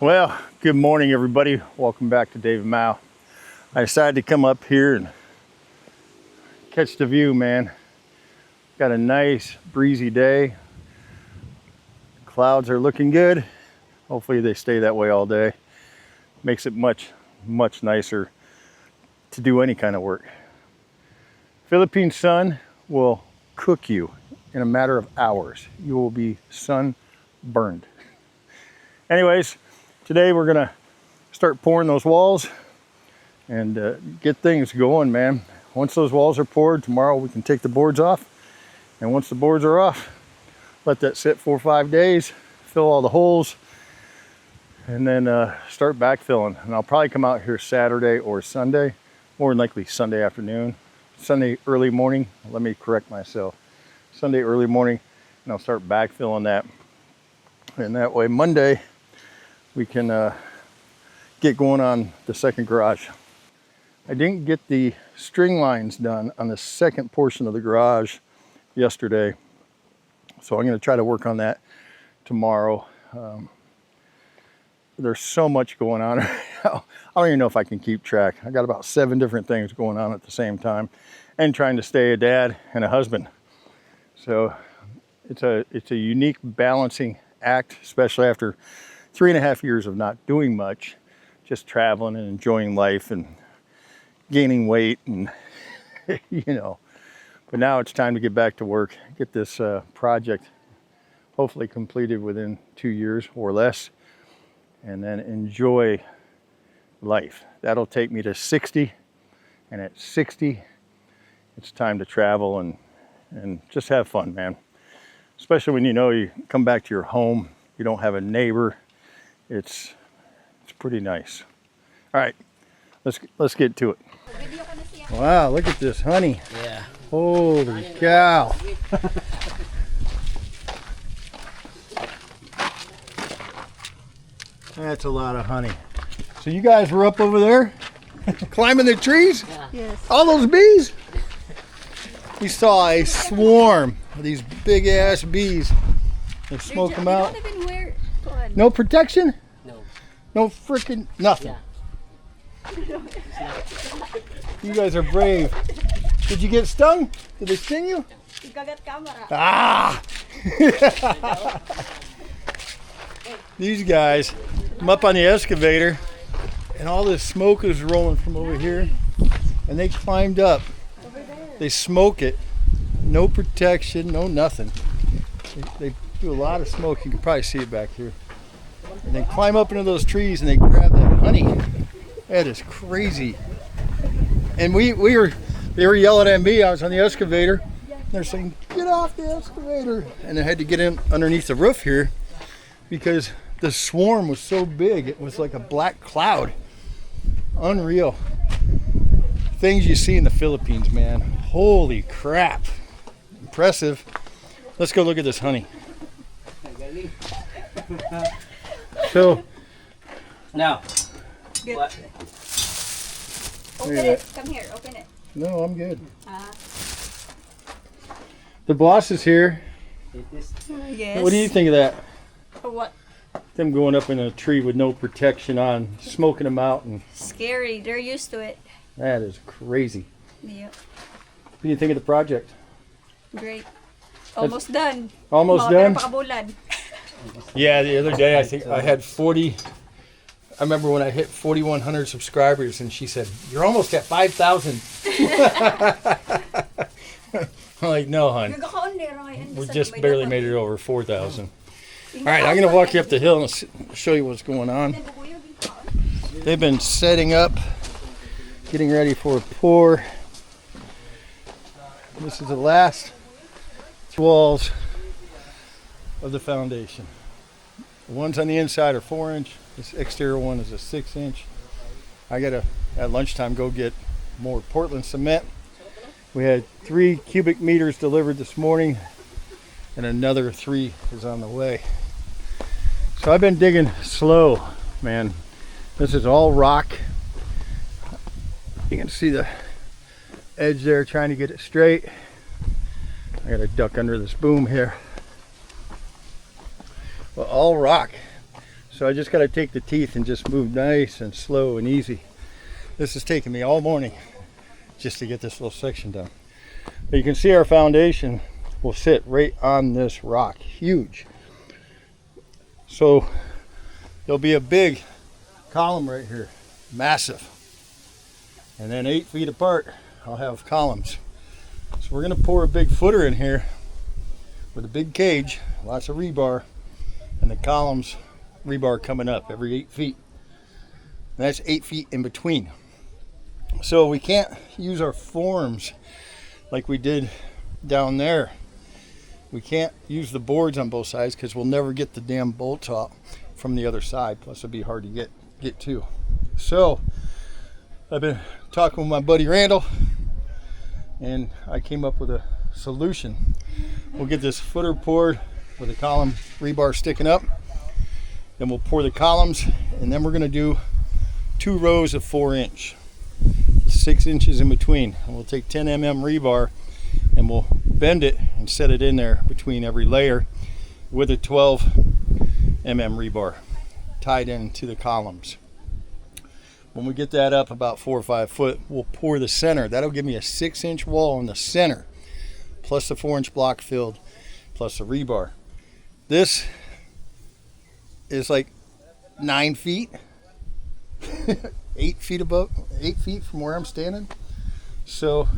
Well, good morning everybody. Welcome back to Dave and Mao. I decided to come up here and catch the view, man. Got a nice breezy day. Clouds are looking good. Hopefully they stay that way all day. Makes it much nicer to do any kind of work. Philippine sun will cook you in a matter of hours. You will be sunburned. Anyways, today we're gonna start pouring those walls and get things going, man. Once those walls are poured, tomorrow we can take the boards off. And once the boards are off, let that sit 4 or 5 days, fill all the holes, and then start backfilling. And I'll probably come out here Saturday or Sunday, more than likely Sunday afternoon. Sunday early morning, let me correct myself. Sunday early morning, and I'll start backfilling that. And that way Monday, we can get going on the second garage. I didn't get the string lines done on the second portion of the garage yesterday, so I'm going to try to work on that tomorrow. There's so much going on right now. I don't even know if I can keep track. I got about 7 different things going on at the same time, and trying to stay a dad and a husband. So it's a unique balancing act, especially after 3.5 years of not doing much, just traveling and enjoying life and gaining weight and you know. But now it's time to get back to work, get this project hopefully completed within 2 years or less, and then enjoy life. That'll take me to 60, and at 60 it's time to travel and just have fun, man. Especially when you know you come back to your home, you don't have a neighbor. It's pretty nice. All right, let's get to it. Wow, look at this honey. Yeah. Holy cow. That's a lot of honey. So you guys were up over there climbing the trees? Yeah. Yes. All those bees? We saw a swarm of these big ass bees. They smoke them out. Don't even wear No protection? No. No freaking nothing. Yeah. You guys are brave. Did you get stung? Did they sting you? Ah! These guys, I'm up on the excavator and all this smoke is rolling from over here, and they climbed up. They smoke it. No protection, no nothing. They do a lot of smoke. You can probably see it back here. And they climb up into those trees and they grab that honey. That is crazy. And they were yelling at me. I was on the excavator. They're saying, "Get off the excavator!" And I had to get in underneath the roof here because the swarm was so big. It was like a black cloud. Unreal. Things you see in the Philippines, man. Holy crap. Impressive. Let's go look at this honey. So Now. Good. What? Open it. Come here. Open it. no, I'm good. The boss is here. Yes. What do you think of that? What? Them going up in a tree with no protection on, smoking them out, and Scary. They're used to it. that is crazy. Yep. What do you think of the project? Great. Almost done. Almost Mga done? pera pakabulan. Yeah, the other day I think I had 40. I remember when I hit 4,100 subscribers, and she said, "You're almost at 5,000." I'm like, "No, hon, we just barely made it over 4,000." All right, I'm gonna walk you up the hill and show you what's going on. They've been setting up, getting ready for a pour. This is the last walls of the foundation. The ones on the inside are 4-inch. This exterior one is a 6-inch. I gotta at lunchtime go get more Portland cement. We had 3 cubic meters delivered this morning, and another 3 is on the way. So I've been digging slow, man. This is all rock. You can see the edge there, trying to get it straight. I gotta duck under this boom here. Well, all rock. So I just got to take the teeth and just move nice and slow and easy. This is taking me all morning just to get this little section done. But you can see our foundation will sit right on this rock, huge. So there'll be a big column right here, massive. And then 8 feet apart, I'll have columns. So we're gonna pour a big footer in here with a big cage, lots of rebar, and the columns, rebar coming up every 8 feet. And that's 8 feet in between. So we can't use our forms like we did down there. We can't use the boards on both sides because we'll never get the damn bolts out from the other side. Plus it'd be hard to get to. So I've been talking with my buddy Randall, and I came up with a solution. We'll get this footer poured with the column rebar sticking up. Then we'll pour the columns, and then we're gonna do 2 rows of 4-inch, 6 inches in between. And we'll take 10 mm rebar and we'll bend it and set it in there between every layer with a 12 mm rebar tied into the columns. When we get that up about 4 or 5 foot, we'll pour the center. That'll give me a 6-inch wall in the center, plus the 4-inch block filled, plus the rebar. This is like 9 feet, 8 feet above, 8 feet from where I'm standing. So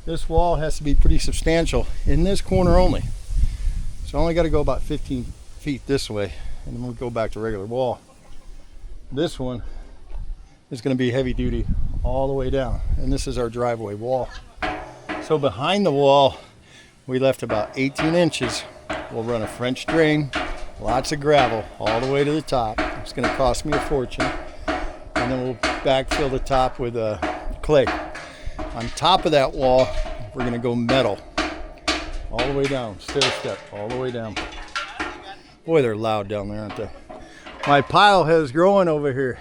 this wall has to be pretty substantial in this corner only. So I only got to go about 15 feet this way, and then we'll go back to regular wall. This one is going to be heavy duty all the way down, and this is our driveway wall. So behind the wall we left about 18 inches. We'll run a French drain, lots of gravel all the way to the top. It's going to cost me a fortune, and then we'll backfill the top with clay. On top of that wall we're going to go metal all the way down, stair step all the way down. Boy, they're loud down there, aren't they? My pile has growing over here.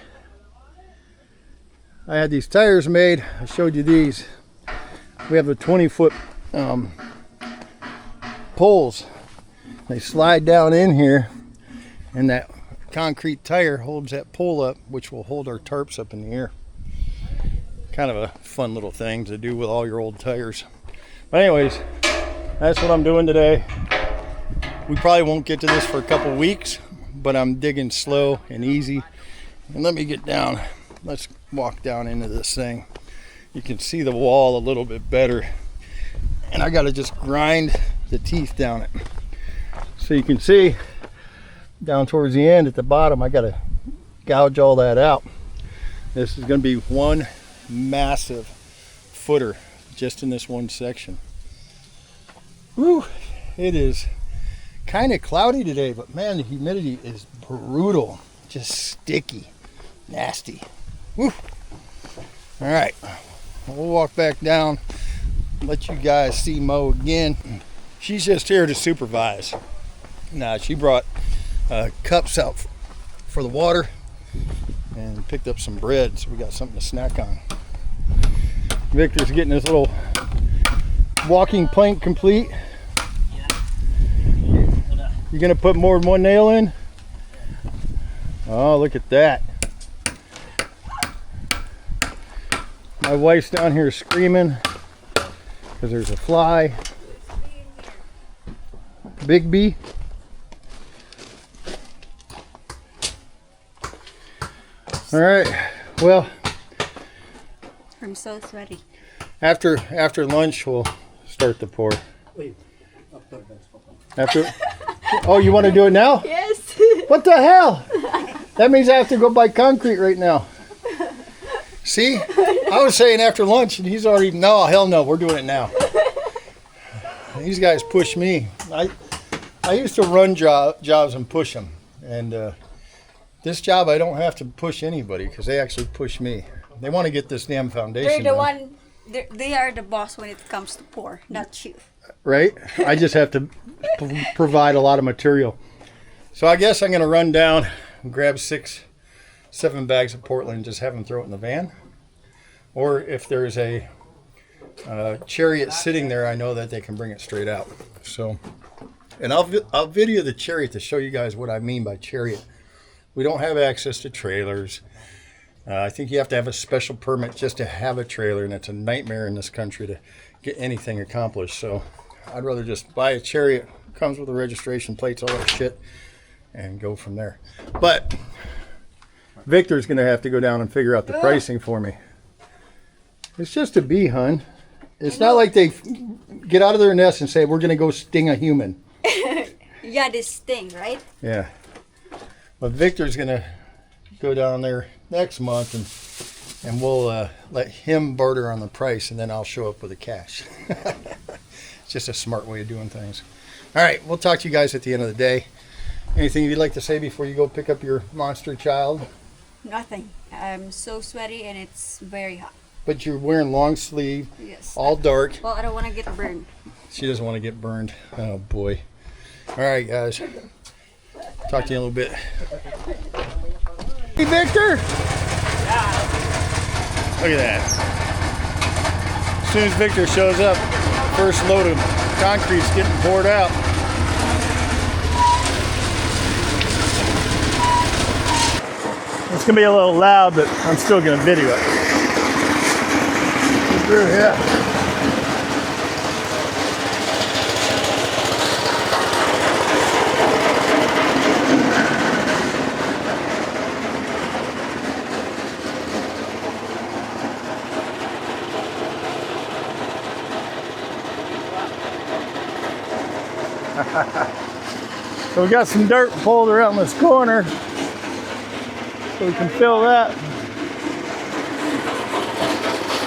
I had these tires made. I showed you these. We have the 20-foot poles. They slide down in here, and that concrete tire holds that pole up, which will hold our tarps up in the air. Kind of a fun little thing to do with all your old tires. But anyways, that's what I'm doing today. We probably won't get to this for a couple weeks, but I'm digging slow and easy. And let me get down. Let's walk down into this thing. You can see the wall a little bit better, and I got to just grind the teeth down it. So you can see down towards the end at the bottom, I got to gouge all that out. This is going to be one massive footer just in this one section. Whew, it is kind of cloudy today, but man, the humidity is brutal, just sticky, nasty. Woo. All right, we'll walk back down, let you guys see Mo again. She's just here to supervise. Now, she brought cups out for the water and picked up some bread, so we got something to snack on. Victor's getting his little walking plank complete. You gonna put more than one nail in? Oh, look at that. My wife's down here screaming because there's a fly. Big bee. All right, well, I'm so sweaty. after lunch we'll start the pour. After, oh, you want to do it now? Yes. What the hell? That means I have to go buy concrete right now. See? I was saying after lunch, and he's already, no, hell no, we're doing it now. These guys push me. I used to run jobs and push them. And this job, I don't have to push anybody because they actually push me. They want to get this damn foundation They're the done. one. They are the boss when it comes to pour, not you. Right? I just have to provide a lot of material. So I guess I'm going to run down and grab 6-7 bags of Portland and just have them throw it in the van. Or if there's a chariot sitting there, I know that they can bring it straight out. So, and I'll video the chariot to show you guys what I mean by chariot. We don't have access to trailers. I think you have to have a special permit just to have a trailer, and it's a nightmare in this country to get anything accomplished. So I'd rather just buy a chariot, comes with a registration plates, all that shit, and go from there. But Victor's going to have to go down and figure out the pricing for me. It's just a bee, hun. It's not like they get out of their nest and say, we're going to go sting a human. Yeah, this sting, right? Yeah. But Victor's going to go down there next month, and we'll let him barter on the price, and then I'll show up with the cash. It's just a smart way of doing things. All right, we'll talk to you guys at the end of the day. Anything you'd like to say before you go pick up your monster child? Nothing. I'm so sweaty and it's very hot. But you're wearing long sleeve, Yes. all dark. Well, I don't want to get burned. She doesn't want to get burned. Oh, boy. All right, guys. Talk to you in a little bit. Hey, Victor. Look at that. As soon as Victor shows up, first load of concrete's getting poured out. It's gonna be a little loud, but I'm still gonna video it. Yeah. So we got some dirt pulled around this corner, so we can fill that.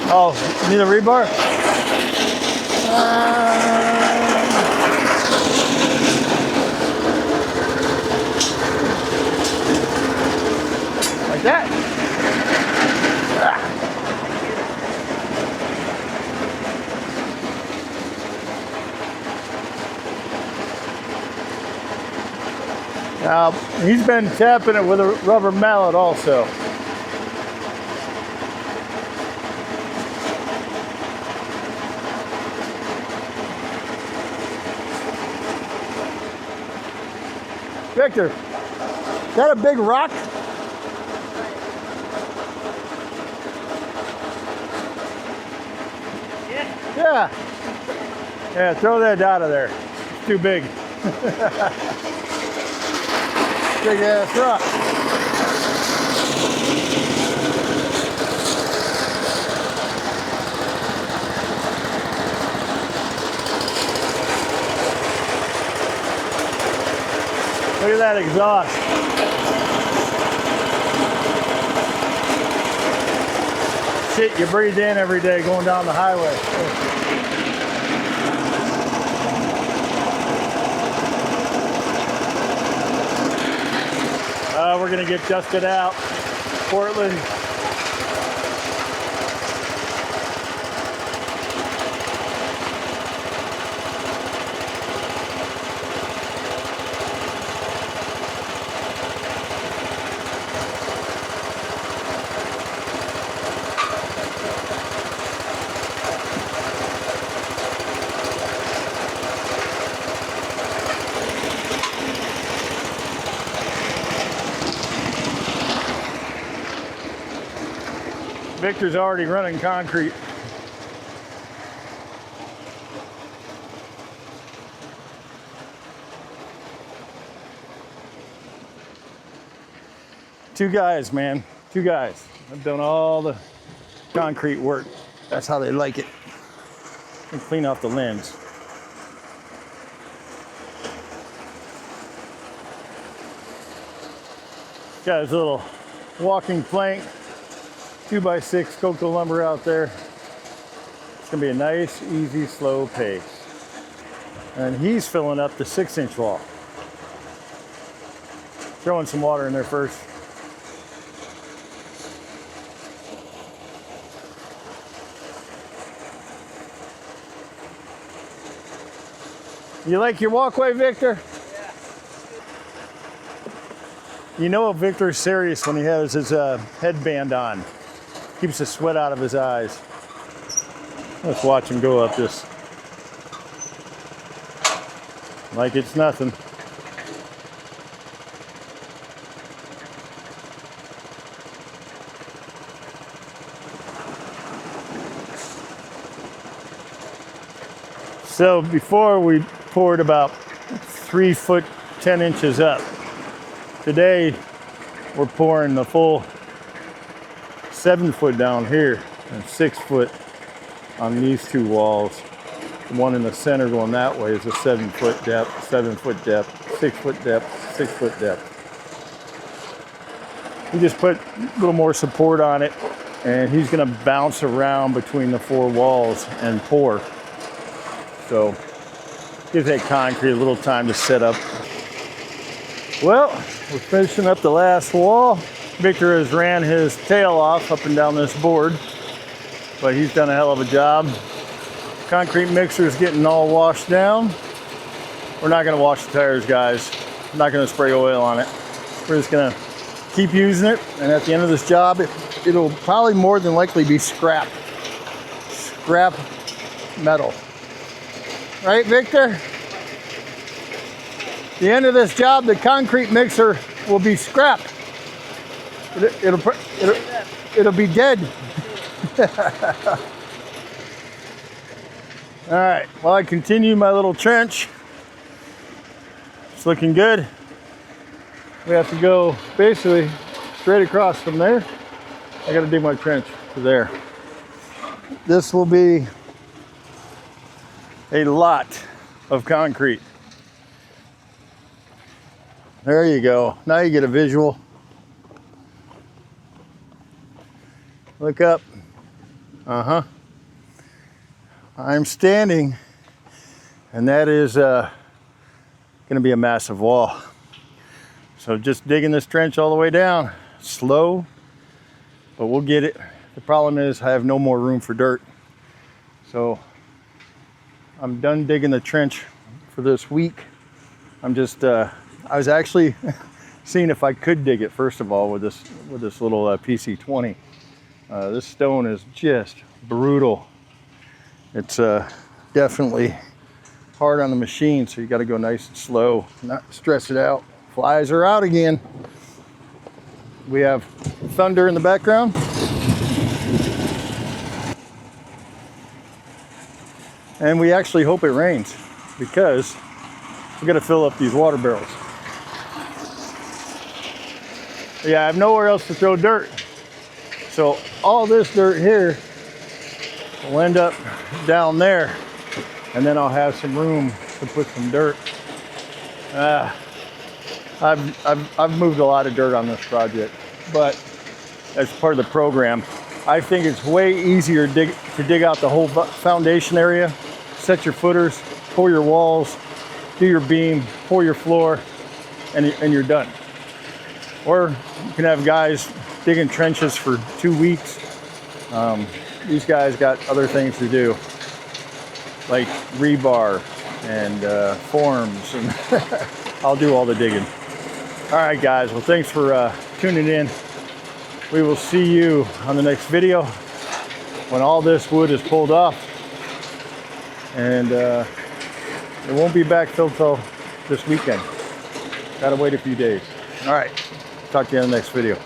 Oh, need a rebar? Like that. Now, he's been tapping it with a rubber mallet also. Victor, is that a big rock? Yeah. Yeah, throw that out of there. It's too big. Big ass rock. Look at that exhaust. Shit you breathe in every day going down the highway. We're gonna get dusted out. Portland. Victor's already running concrete. Two guys, man. Two guys. I've done all the concrete work. That's how they like it. And clean off the lens. Got his little walking plank. 2x6 cocoa lumber out there. It's gonna be a nice, easy, slow pace. And he's filling up the 6-inch wall. Throwing some water in there first. You like your walkway, Victor? Yeah. You know Victor's serious when he has his headband on. Keeps the sweat out of his eyes. Let's watch him go up this. Like it's nothing. So before we poured about 3 foot 10 inches up. Today we're pouring the full 7 foot down here and 6 foot on these two walls. The one in the center going that way is a 7 foot depth, 7 foot depth, 6 foot depth, 6 foot depth. We just put a little more support on it, and he's going to bounce around between the 4 walls and pour. So gives that concrete a little time to set up. Well, we're finishing up the last wall. Victor has ran his tail off up and down this board, but he's done a hell of a job. Concrete mixer is getting all washed down. We're not going to wash the tires, guys. I'm not going to spray oil on it. We're just going to keep using it, and at the end of this job, it'll probably more than likely be scrap metal. Right, Victor? The end of this job, the concrete mixer will be scrap. It'll be dead. All right, well, I continue my little trench. It's looking good. We have to go basically straight across from there. I got to dig my trench to there. This will be a lot of concrete. There you go. Now you get a visual. Look up. I'm standing, and that is going to be a massive wall. So just digging this trench all the way down, slow, but we'll get it. The problem is I have no more room for dirt. So I'm done digging the trench for this week. I'm just, I was actually seeing if I could dig it first of all with this little PC20. This stone is just brutal. It's definitely hard on the machine, so you got to go nice and slow, not stress it out. Flies are out again. We have thunder in the background. And we actually hope it rains because we're going to fill up these water barrels. Yeah, I have nowhere else to throw dirt. So all this dirt here will end up down there, and then I'll have some room to put some dirt. I've moved a lot of dirt on this project, but as part of the program, I think it's way easier to dig out the whole foundation area, set your footers, pour your walls, do your beam, pour your floor, and you're done. Or you can have guys digging trenches for 2 weeks. These guys got other things to do, like rebar and forms, and I'll do all the digging. All right, guys, well, thanks for tuning in. We will see you on the next video when all this wood is pulled off, and it won't be backfilled till this weekend. Gotta wait a few days. All right, talk to you in the next video.